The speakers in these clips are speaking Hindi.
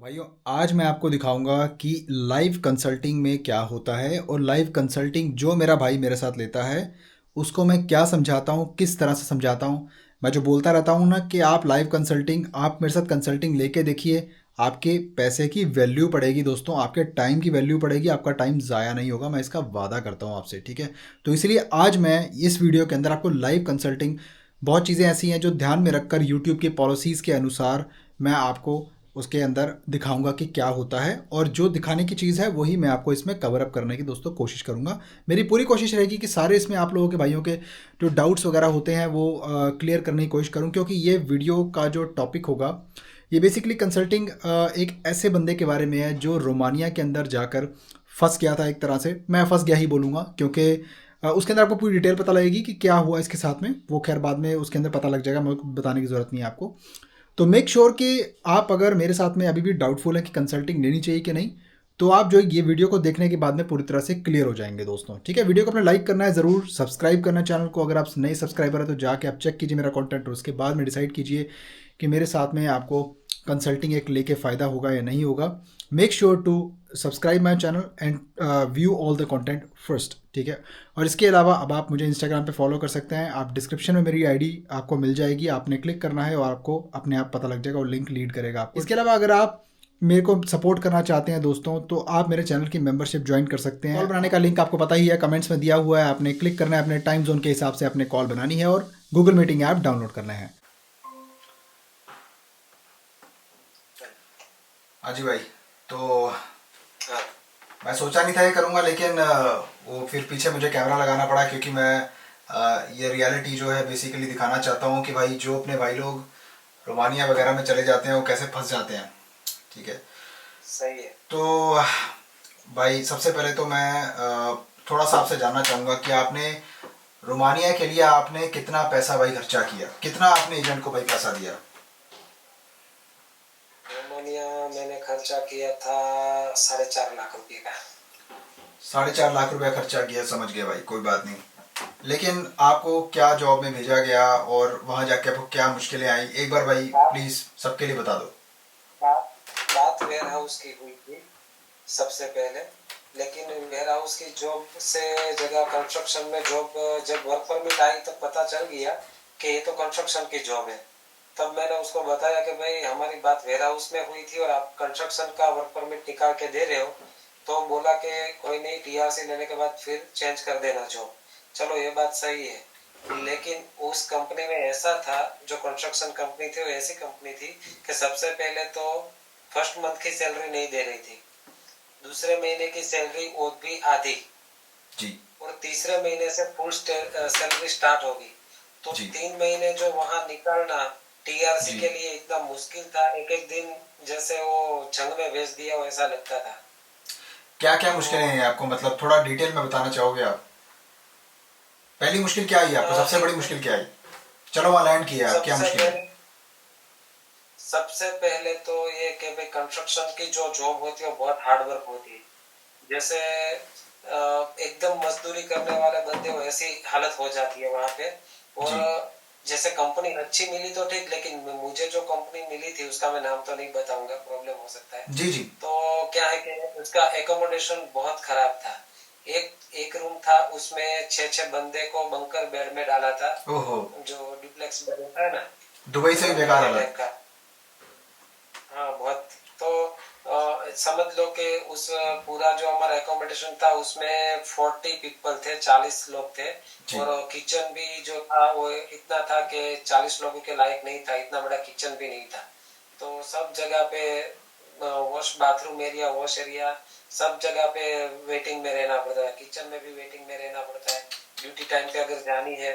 भाइयों, आज मैं आपको दिखाऊंगा कि लाइव कंसल्टिंग में क्या होता है और लाइव कंसल्टिंग जो मेरा भाई मेरे साथ लेता है उसको मैं क्या समझाता हूँ, किस तरह से समझाता हूँ। मैं जो बोलता रहता हूँ ना कि आप लाइव कंसल्टिंग, आप मेरे साथ कंसल्टिंग लेके देखिए, आपके पैसे की वैल्यू पड़ेगी दोस्तों, आपके टाइम की वैल्यू पड़ेगी, आपका टाइम ज़ाया नहीं होगा। मैं इसका वादा करता हूँ आपसे, ठीक है। तो इसलिए आज मैं इस वीडियो के अंदर आपको लाइव कंसल्टिंग, बहुत चीज़ें ऐसी हैं जो ध्यान में रखकर यूट्यूब की पॉलिसीज़ के अनुसार मैं आपको उसके अंदर दिखाऊंगा कि क्या होता है, और जो दिखाने की चीज़ है वही मैं आपको इसमें कवर अप करने की दोस्तों कोशिश करूंगा। मेरी पूरी कोशिश रहेगी कि सारे इसमें आप लोगों के, भाइयों के जो डाउट्स वगैरह होते हैं वो क्लियर करने की कोशिश करूं, क्योंकि ये वीडियो का जो टॉपिक होगा ये बेसिकली कंसल्टिंग एक ऐसे बंदे के बारे में है जो रोमानिया के अंदर जाकर फंस गया था। एक तरह से मैं फंस गया ही बोलूँगा, क्योंकि उसके अंदर आपको पूरी डिटेल पता लगेगी कि क्या हुआ इसके साथ में। वो खैर बाद में उसके अंदर पता लग जाएगा, मेरे को बताने की ज़रूरत नहीं है आपको। तो मेक श्योर कि आप अगर मेरे साथ में अभी भी डाउटफुल है कि कंसल्टिंग लेनी चाहिए कि नहीं, तो आप जो ये वीडियो को देखने के बाद में पूरी तरह से क्लियर हो जाएंगे दोस्तों, ठीक है। वीडियो को अपने लाइक करना है ज़रूर, सब्सक्राइब करना है चैनल को। अगर आप नए सब्सक्राइबर हैं तो जाके आप चेक कीजिए मेरा कंटेंट, और उसके बाद में डिसाइड कीजिए कि मेरे साथ में आपको कंसल्टिंग एक लेके फ़ायदा होगा या नहीं होगा। Make sure to subscribe my channel and view all the content first, ठीक है। और इसके अलावा अब आप मुझे इंस्टाग्राम पे फॉलो कर सकते हैं। आप डिस्क्रिप्शन में मेरी आईडी आपको मिल जाएगी, आपने क्लिक करना है और आपको अपने आप पता लग जाएगा और लिंक लीड करेगा आपको। इसके अलावा अगर आप मेरे को सपोर्ट करना चाहते हैं दोस्तों, तो आप मेरे चैनल की मेंबरशिप ज्वाइन कर सकते हैं। कॉल बनाने का लिंक आपको पता ही है, कमेंट्स में दिया हुआ है, आपने क्लिक करना है, अपने टाइम जोन के हिसाब से अपने कॉल बनानी है और गूगल मीटिंग ऐप डाउनलोड करना है। हाँ जी भाई। तो मैं सोचा नहीं था ये करूँगा, लेकिन वो फिर पीछे मुझे कैमरा लगाना पड़ा, क्योंकि मैं ये रियलिटी जो है बेसिकली दिखाना चाहता हूँ कि भाई जो अपने भाई लोग रोमानिया वगैरह में चले जाते हैं वो कैसे फंस जाते हैं, ठीक है। सही है। तो भाई सबसे पहले तो मैं थोड़ा सा आपसे जानना चाहूँगा कि आपने रोमानिया के लिए आपने कितना पैसा भाई खर्चा किया, कितना आपने एजेंट को भाई पैसा दिया? रोमानिया मैंने खर्चा किया था 4.5 लाख रुपए का। 4.5 लाख रुपया खर्चा किया, समझ गया भाई, कोई बात नहीं। लेकिन आपको क्या जॉब में भेजा गया और वहाँ जाके आपको क्या मुश्किलें आई, एक बार भाई प्लीज सबके लिए बता दो। बात बात वेयर हाउस की हुई थी सबसे पहले। लेकिन वेयर हाउस की जॉब से जगह कंस्ट्रक्शन में जॉब, जब वर्क परमिट आई तब पता चल गया कि ये तो कंस्ट्रक्शन की जॉब है। तब मैंने उसको बताया कि भाई हमारी बात वेयर हाउस में हुई थी और आप कंस्ट्रक्शन का वर्क परमिट निकाल के दे रहे हो। तो बोला कि कोई नहीं, टीआरसी लेने के बाद फिर चेंज कर देना जॉब। चलो ये बात सही है, लेकिन उस कंपनी में ऐसा था, जो कंस्ट्रक्शन कंपनी थी वो ऐसी कंपनी थी कि सबसे पहले तो फर्स्ट मंथ की सैलरी नहीं दे रही थी, दूसरे महीने की सैलरी वो भी आधी जी और तीसरे महीने से फुल सैलरी स्टार्ट होगी। तो जी 3 महीने जो वहां निकलना टीआरसी जी। के लिए इतना मुश्किल था, एक एक दिन जैसे वो जंग में भेज दिया वैसा लगता था। क्या क्या मुश्किलें तो हैं आपको, मतलब थोड़ा डिटेल में बताना चाहोगे आप? पहली मुश्किल क्या आई आपको, सबसे बड़ी मुश्किल क्या आई? चलो वहाँ लैंड किया, क्या सबसे मुश्किल है? पहले सबसे पहले तो ये कि भाई कंस्ट्रक्शन की जो जॉब होती है वो बहुत हार्ड वर्क होती है। जैसे एकदम मजदूरी करने वाले बंदे को ऐसी हालत हो जाती है वहां पे। और जी जैसे कंपनी अच्छी मिली तो ठीक, लेकिन मुझे जो कंपनी मिली थी उसका मैं नाम तो नहीं बताऊंगा, प्रॉब्लम हो सकता है। जी जी। तो क्या है कि उसका एकोमोडेशन बहुत खराब था। एक एक रूम था, उसमें 6 6 बंदे को बंकर बेड में डाला था, ओहो। जो डुप्लेक्स बेड होता है ना, दुबई से भी बेकार टाइप हालत। का। हाँ बहुत। तो समझ लो कि उस पूरा जो हमारा एकोमोडेशन था उसमें 40 पीपल थे, 40 लोग थे। जी और किचन भी जो था वो इतना था कि 40 लोगों के लायक नहीं था, इतना बड़ा किचन भी नहीं था। तो सब जगह पे wash bathroom area, wash area, सब जगह पे वेटिंग में रहना पड़ता है, किचन में भी वेटिंग में रहना पड़ता है। ड्यूटी टाइम पे अगर जानी है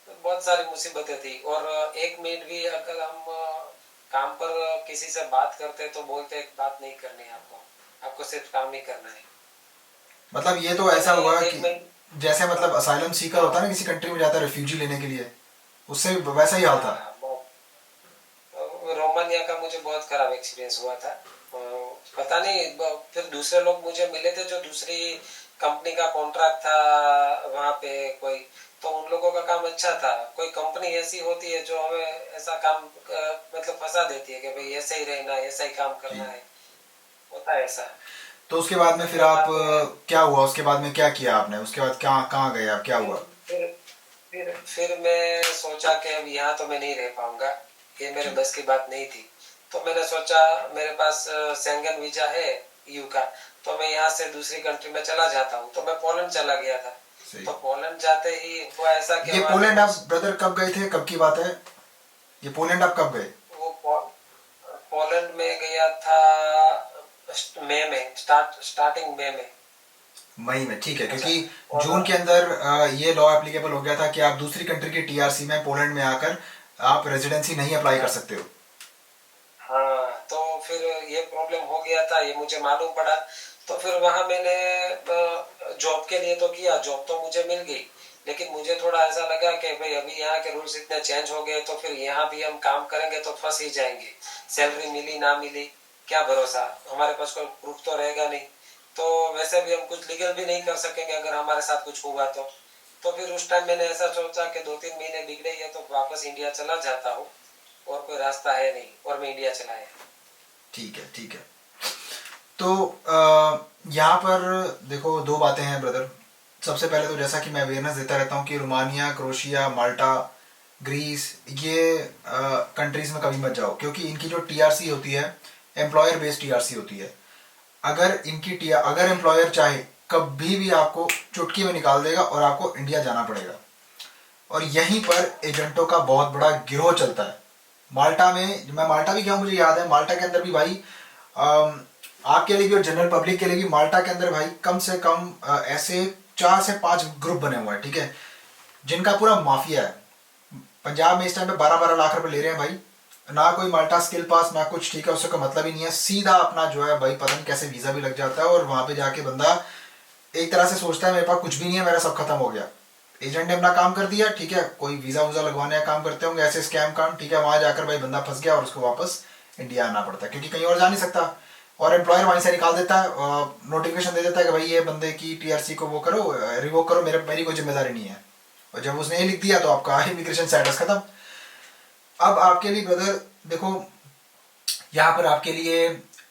तो बहुत सारी मुसीबतें थी। और एक मिनट भी अगर हम काम पर किसी से बात करते तो बोलते एक बात नहीं करनी है आपको, आपको सिर्फ काम ही करना है। मतलब ये तो तो ऐसा मैंने हुआ कि एक मिनट। जैसे मतलब असाइलम सीकर होता है ना, किसी कंट्री में जाता है रेफ्यूजी लेने के लिए, उससे भी वैसा ही हाल था। हाँ बहुत। रोमानिया का मुझे बहुत खराब एक्सपीरियंस हुआ था। पता नहीं, फिर दूसरे लोग मुझे मिले थे जो दूसरी कंपनी का कॉन्ट्रैक्ट था वहाँ पे कोई, तो उन लोगों का काम अच्छा था। कोई कंपनी ऐसी होती है जो हमें ऐसा काम मतलब फंसा देती है कि भाई ऐसे ही रहना है, ऐसा ही काम जी करना है। होता है ऐसा। तो उसके बाद में फिर फिर मैं आप बाद में क्या हुआ, उसके बाद में क्या किया आपने, उसके बाद कहाँ कहाँ गए आप, क्या फिर हुआ? फिर फिर मैं सोचा कि अब यहाँ तो मैं नहीं रह पाऊंगा, ये मेरे जी। बस की बात नहीं थी। तो मैंने सोचा, मेरे पास शेंगन वीजा है ईयू का, तो मैं यहाँ से दूसरी कंट्री में चला जाता हूँ। तो मैं पोलैंड चला गया था। सही। तो पोलैंड जाते ही हुआ ऐसा कि ये वहाँ पे पोलैंड आप कुछ ब्रदर कब गए थे, कब की बात है? ये पोलैंड आप कब गए? वो पोलैंड में गया था मई में, स्टार्टिंग मई में। मई में, ठीक है, अच्छा। क्योंकि और जून के अंदर ये लॉ एप्लीकेबल हो गया था कि आप दूसरी कंट्री की टीआरसी में पोलैंड में आकर आप रेजिडेंसी नहीं अप्लाई कर हाँ सकते हो। हाँ, तो फिर ये प्रॉब्लम हो गया था, ये मुझे मालूम पड़ा। तो फिर वहां मैंने जॉब के लिए तो किया, जॉब तो मुझे मिल गई। लेकिन मुझे थोड़ा ऐसा लगा कि भाई अभी यहाँ के रूल्स इतने चेंज हो गए, तो फिर यहाँ भी हम काम करेंगे तो फंस ही जाएंगे। सैलरी मिली ना मिली, क्या भरोसा, हमारे पास कोई प्रूफ तो रहेगा नहीं। तो वैसे भी हम कुछ लीगल भी नहीं कर सकेंगे अगर हमारे साथ कुछ हुआ तो फिर उस टाइम मैंने ऐसा सोचा कि 2-3 महीने बिगड़े ही है तो वापस इंडिया चला जाता हूँ, और कोई रास्ता है नहीं, और मैं इंडिया चला आया। ठीक है, ठीक है। तो यहाँ पर देखो दो बातें हैं ब्रदर। सबसे पहले तो जैसा कि मैं अवेयरनेस देता रहता हूँ कि रोमानिया, क्रोशिया, माल्टा, ग्रीस, ये कंट्रीज में कभी मत जाओ, क्योंकि इनकी जो टीआरसी होती है एम्प्लॉयर बेस्ड टीआरसी होती है। अगर एम्प्लॉयर चाहे कभी भी आपको चुटकी में निकाल देगा और आपको इंडिया जाना पड़ेगा। और यहीं पर एजेंटों का बहुत बड़ा गिरोह चलता है। माल्टा में, मैं माल्टा भी गया हूँ, मुझे याद है माल्टा के अंदर भी भाई अम, आपके लिए भी और जनरल पब्लिक के लिए भी माल्टा के अंदर भाई कम से कम ऐसे 4 से 5 ग्रुप बने हुए हैं, ठीक है, जिनका पूरा माफिया है। पंजाब में इस टाइम पे 12-12 लाख रुपए ले रहे हैं भाई, ना कोई माल्टा स्किल पास ना कुछ, ठीक है, उससे कोई मतलब ही नहीं है, सीधा अपना जो है भाई पता नहीं कैसे वीजा भी लग जाता है और वहां पे जाके बंदा एक तरह से सोचता है मेरे पास कुछ भी नहीं है, मेरा सब खत्म हो गया। एजेंट ने अपना काम कर दिया, ठीक है, कोई वीजा वूजा लगवाने का काम करते होंगे ऐसे स्कैम काम, ठीक है, वहां जाकर भाई बंदा फंस गया और उसको वापस इंडिया आना पड़ता है क्योंकि कहीं और जा नहीं सकता। और एम्प्लॉयर वहीं से निकाल देता है, नोटिफिकेशन दे देता है कि भाई ये बंदे की टीआरसी को वो करो, रिवोक करो, मेरी कोई जिम्मेदारी नहीं है। और जब उसने ये लिख दिया तो आपका इमिग्रेशन स्टेटस खत्म। अब आपके लिए ब्रदर देखो, यहाँ पर आपके लिए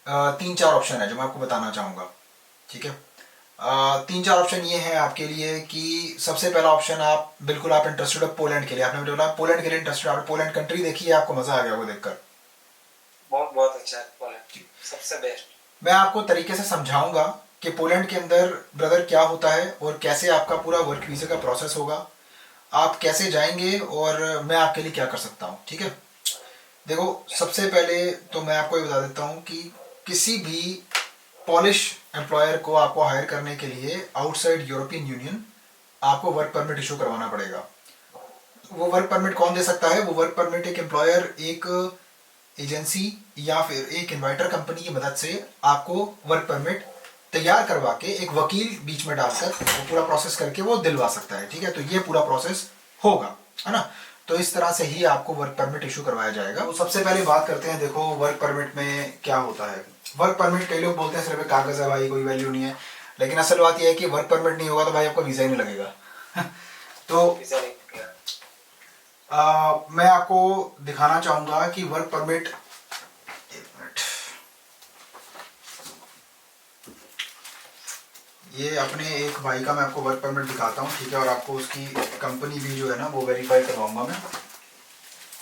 3-4 ऑप्शन है जो मैं आपको बताना चाहूँगा, ठीक है। 3-4 ऑप्शन ये हैं आपके लिए कि सबसे पहला ऑप्शन, आप बिल्कुल आप इंटरेस्टेड हो पोलैंड के लिए, आपने मुझे बोला पोलैंड के लिए इंटरेस्टेड, आपने पोलैंड कंट्री देखी है, आपको मज़ा आ गया वो देखकर। बहुत बहुत अच्छा है पोलैंड, सबसे बेस्ट। मैं आपको तरीके से समझाऊंगा कि पोलैंड के अंदर ब्रदर क्या होता है और कैसे आपका पूरा वर्क वीज़ा का प्रोसेस होगा, आप कैसे जाएंगे और मैं आपके लिए क्या कर सकता हूँ, ठीक है। देखो सबसे पहले तो मैं आपको ये बता देता हूँ कि किसी भी पॉलिश एम्प्लॉयर को आपको हायर करने के लिए आउटसाइड यूरोपियन यूनियन आपको वर्क परमिट इशू करवाना पड़ेगा। वो वर्क परमिट कौन दे सकता है? वो वर्क परमिट एक एम्प्लॉयर, एक एजेंसी या फिर एक इन्वाइटर कंपनी की मदद से आपको वर्क परमिट तैयार करवा के एक वकील बीच में डालकर वो पूरा प्रोसेस करके वो दिलवा सकता है, ठीक है। तो ये पूरा प्रोसेस होगा, है ना। तो इस तरह से ही आपको वर्क परमिट इशू करवाया जाएगा। तो सबसे पहले बात करते हैं, देखो वर्क परमिट में क्या होता है। वर्क परमिट कई लोग बोलते हैं सिर्फ एक कागज है भाई, कोई वैल्यू नहीं है, लेकिन असल बात यह है कि वर्क परमिट नहीं होगा तो भाई आपको वीजा ही नहीं लगेगा। तो वीजा नहीं किया। मैं आपको दिखाना चाहूंगा कि वर्क परमिट, एक मिनट, ये अपने एक भाई का मैं आपको वर्क परमिट दिखाता हूँ, ठीक है, और आपको उसकी कंपनी भी जो है ना वो वेरीफाई करवाऊंगा मैं।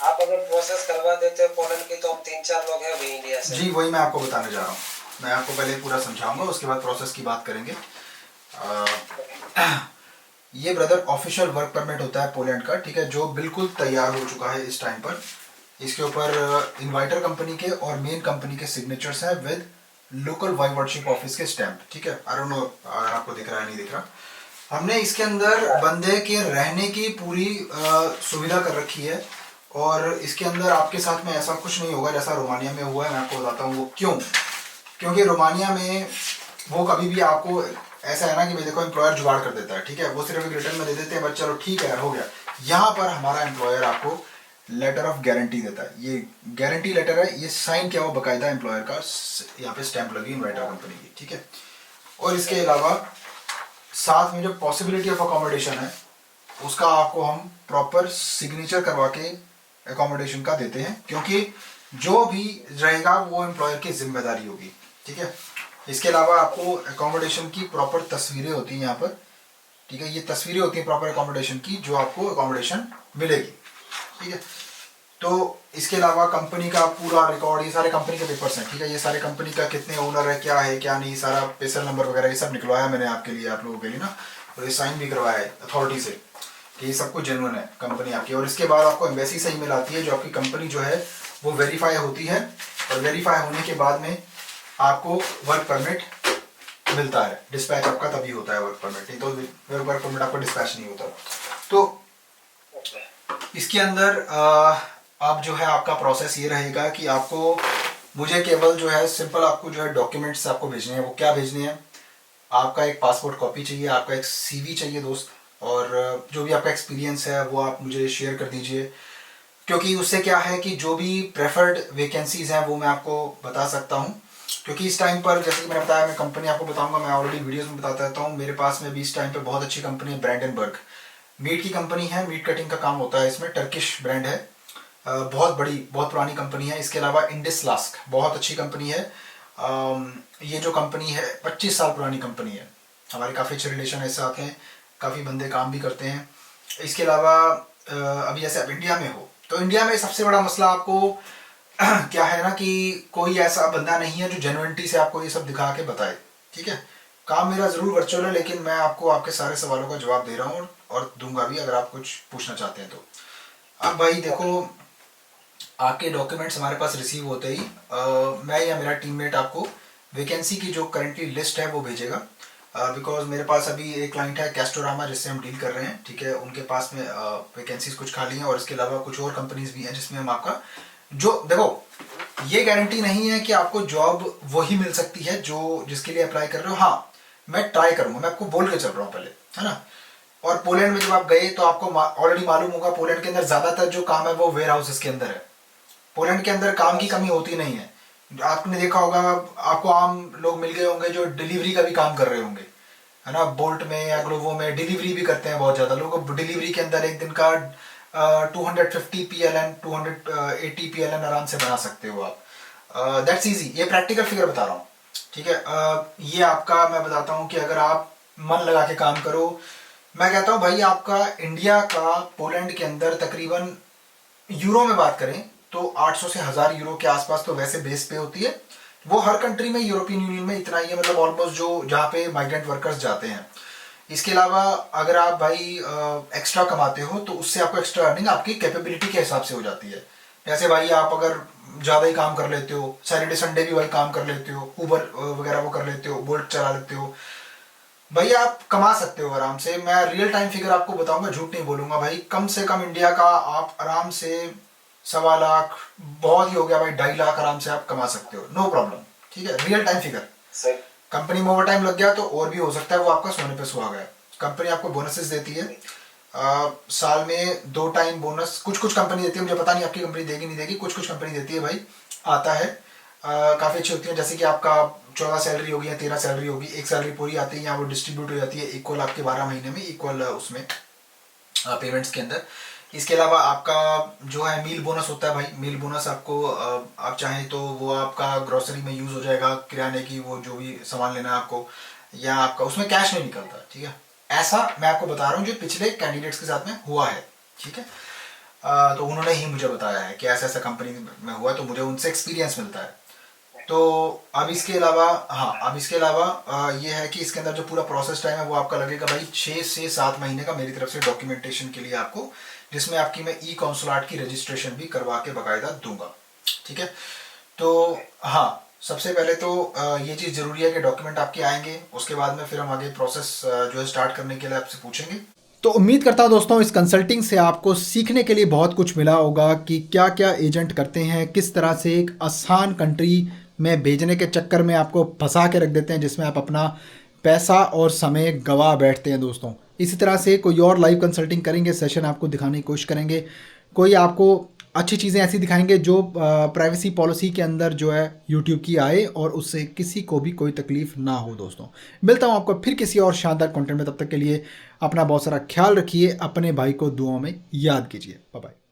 आप अगर प्रोसेस करवा देते हो पोलैंड की, तो हम 3-4 लोग हैं अभी इंडिया से। जी वही मैं आपको बताने जा रहा हूँ। मैं आपको पहले पूरा समझाऊंगा, उसके बाद प्रोसेस की बात करेंगे। ये ब्रदर ऑफिशियल वर्क परमिट होता है पोलैंड का, ठीक है, जो बिल्कुल तैयार हो चुका है इस टाइम पर। इसके ऊपर इन्वाइटर कंपनी के और मेन कंपनी के सिग्नेचर्स हैं विद लोकल वाइवर्डशिप ऑफिस के स्टैंप, ठीक है। आई डोंट नो अगर आपको दिख रहा है नहीं दिख रहा। हमने इसके अंदर बंदे के रहने की पूरी सुविधा कर रखी है और इसके अंदर आपके साथ में ऐसा कुछ नहीं होगा जैसा रोमानिया में हुआ है। मैं आपको बताता हूँ वो क्यों। क्योंकि रोमानिया में वो कभी भी आपको ऐसा है ना कि भाई देखो एम्प्लॉयर जुगाड़ कर देता है, ठीक है, वो सिर्फ एक रिटर्न में दे देते हैं, बस चलो ठीक है हो गया। यहाँ पर हमारा एम्प्लॉयर आपको लेटर ऑफ गारंटी देता है। ये गारंटी लेटर है, ये साइन किया हुआ बकायदा एम्प्लॉयर का, यहाँ पे स्टैंप लगी इन्वाइटर कंपनी की, ठीक है। और इसके अलावा साथ में जो पॉसिबिलिटी ऑफ अकोमोडेशन है उसका आपको हम प्रॉपर सिग्नेचर करवा के अकोमोडेशन का देते हैं, क्योंकि जो भी रहेगा वो एम्प्लॉयर की जिम्मेदारी होगी, ठीक है। इसके अलावा आपको एकोमोडेशन की प्रॉपर तस्वीरें होती हैं यहाँ पर, ठीक है, ये तस्वीरें होती हैं प्रॉपर एकोमोडेशन की जो आपको एकोमोडेशन मिलेगी, ठीक है। तो इसके अलावा कंपनी का पूरा रिकॉर्ड, ये सारे कंपनी के पेपर्स हैं, ठीक है, ये सारे कंपनी का कितने ओनर है क्या नहीं, सारा पेसर नंबर वगैरह ये सब निकलवाया मैंने आपके लिए, आप लोगों के लिए ना, और ये साइन भी करवाया है अथॉरिटी से कि ये सब कुछ जेन्युइन है कंपनी आपकी। और इसके बाद आपको एम्बेसी से ईमेल आती है जो आपकी कंपनी जो है वो वेरीफाई होती है, और वेरीफाई होने के बाद में आपको वर्क परमिट मिलता है। डिस्पैच आपका तभी होता है वर्क परमिट, नहीं तो वर्क परमिट आपका डिस्पैच नहीं होता। तो इसके अंदर अब जो है आपका प्रोसेस ये रहेगा कि आपको, मुझे केवल जो है सिंपल आपको जो है डॉक्यूमेंट्स आपको भेजने हैं। वो क्या भेजने हैं, आपका एक पासपोर्ट कॉपी चाहिए, आपका एक सीवी चाहिए दोस्त, और जो भी आपका एक्सपीरियंस है वो आप मुझे शेयर कर दीजिए, क्योंकि उससे क्या है कि जो भी प्रेफर्ड वैकेंसीज़ हैं वो मैं आपको बता सकता हूँ। क्योंकि इस टाइम पर जैसे कि मैंने बताया, मैं कंपनी आपको बताऊंगा, मैं ऑलरेडी वीडियोस में बताता रहता हूँ, मेरे पास में भी इस टाइम पे बहुत अच्छी कंपनी है, ब्रैंडनबर्ग मीट की कंपनी है, मीट कटिंग का काम होता है इसमें, टर्किश ब्रांड है, बहुत बड़ी बहुत पुरानी कंपनी है। इसके अलावा इंडिस लास्क बहुत अच्छी कंपनी है, ये जो कंपनी है 25 साल पुरानी कंपनी है, हमारे काफ़ी अच्छे रिलेशन ऐसे आते हैं, काफ़ी बंदे काम भी करते हैं। इसके अलावा अभी जैसे आप इंडिया में हो, तो इंडिया में सबसे बड़ा मसला आपको क्या है ना कि कोई ऐसा बंदा नहीं है जो जेन्युइनिटी से आपको ये सब दिखा के बताए, ठीक है। काम मेरा ज़रूर वर्चुअल है, लेकिन मैं आपको आपके सारे सवालों का जवाब दे रहा हूँ और दूंगा भी अगर आप कुछ पूछना चाहते हैं तो। अब भाई देखो, आपके डॉक्यूमेंट्स हमारे पास रिसीव होते ही मैं या मेरा टीममेट आपको वैकेंसी की जो करंटली लिस्ट है वो भेजेगा, बिकॉज मेरे पास अभी एक क्लाइंट है कैस्टोरामा जिससे हम डील कर रहे हैं, ठीक है, उनके पास में वैकेंसीज कुछ खाली हैं, और इसके अलावा कुछ और कंपनीज भी हैं जिसमें हम आपका, जो देखो ये गारंटी नहीं है कि आपको जॉब वही मिल सकती है जो जिसके लिए अप्लाई कर रहे हो। हाँ, मैं ट्राई करूंगा, मैं आपको बोल के चल रहा हूँ पहले, है ना। और पोलैंड में जब आप गए तो आपको ऑलरेडी मालूम होगा, पोलैंड के अंदर ज़्यादातर जो काम है वो वेयर हाउसेस के अंदर है। पोलैंड के अंदर काम की कमी होती नहीं है, आपने देखा होगा, आपको आम लोग मिल गए होंगे जो डिलीवरी का भी काम कर रहे होंगे, है ना, बोल्ट में या ग्लोवो में डिलीवरी भी करते हैं बहुत ज़्यादा लोग। डिलीवरी के अंदर एक दिन का 250 PLN 280 PLN आराम से बना सकते हो आप, दैट्स इजी, ये प्रैक्टिकल फिगर बता रहा हूँ, ठीक है। ये आपका मैं बताता हूँ कि अगर आप मन लगा के काम करो, मैं कहता हूँ भाई आपका इंडिया का पोलैंड के अंदर तकरीबन, यूरो में बात करें तो 800 से 1000 यूरो के आसपास तो वैसे बेस पे होती है। वो हर कंट्री में, यूरोपियन यूनियन में इतना ही है, मतलब ऑलमोस्ट जो जहाँ पे माइग्रेंट वर्कर्स जाते हैं। इसके अलावा अगर आप भाई एक्स्ट्रा कमाते हो तो उससे आपको एक्स्ट्रा अर्निंग आपकी कैपेबिलिटी के हिसाब से हो जाती है। जैसे भाई आप अगर ज़्यादा ही काम कर लेते हो, सैटरडे संडे भी भाई काम कर लेते हो, ऊबर वगैरह वो कर लेते हो, बोल्ट चला लेते हो, भाई आप कमा सकते हो आराम से। मैं रियल टाइम फिगर आपको बताऊंगा, झूठ नहीं बोलूंगा भाई, कम से कम इंडिया का आप आराम से 1.25 लाख, बहुत ही हो गया भाई 2.5 लाख आराम से आप कमा सकते हो, नो प्रॉब्लम, ठीक है, रियल टाइम फिगर। सही, कंपनी में ओवर टाइम लग गया तो और भी हो सकता है, वो आपका सोने पे सुहागा है। कंपनी आपको बोनसेस देती है, साल में 2 टाइम बोनस कुछ कुछ कंपनी देती है, मुझे पता नहीं आपकी कंपनी देगी नहीं देगी, कुछ कुछ कंपनी देती है भाई, आता है, काफ़ी अच्छी होती है। जैसे कि आपका 14 सैलरी होगी या 13 सैलरी होगी, एक सैलरी पूरी आती है, यहाँ वो डिस्ट्रीब्यूट हो जाती है इक्वल आपके 12 महीने में, इक्वल उसमें पेमेंट्स के अंदर। इसके अलावा आपका जो है मील बोनस होता है भाई, मील बोनस आपको आप चाहें तो वो आपका ग्रोसरी में यूज़ हो जाएगा, किराने की वो जो भी सामान लेना है आपको, या आपका उसमें कैश नहीं निकलता, ठीक है। ऐसा मैं आपको बता रहा हूँ जो पिछले कैंडिडेट्स के साथ में हुआ है, ठीक है। तो उन्होंने ही मुझे बताया है कि ऐसा ऐसा कंपनी में हुआ, तो मुझे उनसे एक्सपीरियंस मिलता है। तो अब इसके अलावा, हाँ, अब इसके अलावा ये है कि इसके अंदर जो पूरा प्रोसेस टाइम है वो आपका लगेगा भाई 6 से 7 महीने का मेरी तरफ से डॉक्यूमेंटेशन के लिए आपको, जिसमें आपकी मैं ई कॉन्सुलेट की रजिस्ट्रेशन भी करवा के बाकायदा दूंगा, ठीक है। तो हाँ, सबसे पहले तो ये चीज़ ज़रूरी है कि डॉक्यूमेंट आपके आएंगे, उसके बाद में फिर हम आगे प्रोसेस जो है स्टार्ट करने के लिए आपसे पूछेंगे। तो उम्मीद करता हूँ दोस्तों इस कंसल्टिंग से आपको सीखने के लिए बहुत कुछ मिला होगा कि क्या क्या एजेंट करते हैं, किस तरह से एक आसान कंट्री में भेजने के चक्कर में आपको फंसा के रख देते हैं, जिसमें आप अपना पैसा और समय गवा बैठते हैं दोस्तों। इसी तरह से कोई और लाइव कंसल्टिंग करेंगे, सेशन आपको दिखाने की कोशिश करेंगे, कोई आपको अच्छी चीज़ें ऐसी दिखाएंगे जो प्राइवेसी पॉलिसी के अंदर जो है यूट्यूब की आए और उससे किसी को भी कोई तकलीफ ना हो दोस्तों। मिलता हूँ आपको फिर किसी और शानदार कंटेंट में, तब तक के लिए अपना बहुत सारा ख्याल रखिए, अपने भाई को दुआओं में याद कीजिए। Bye bye.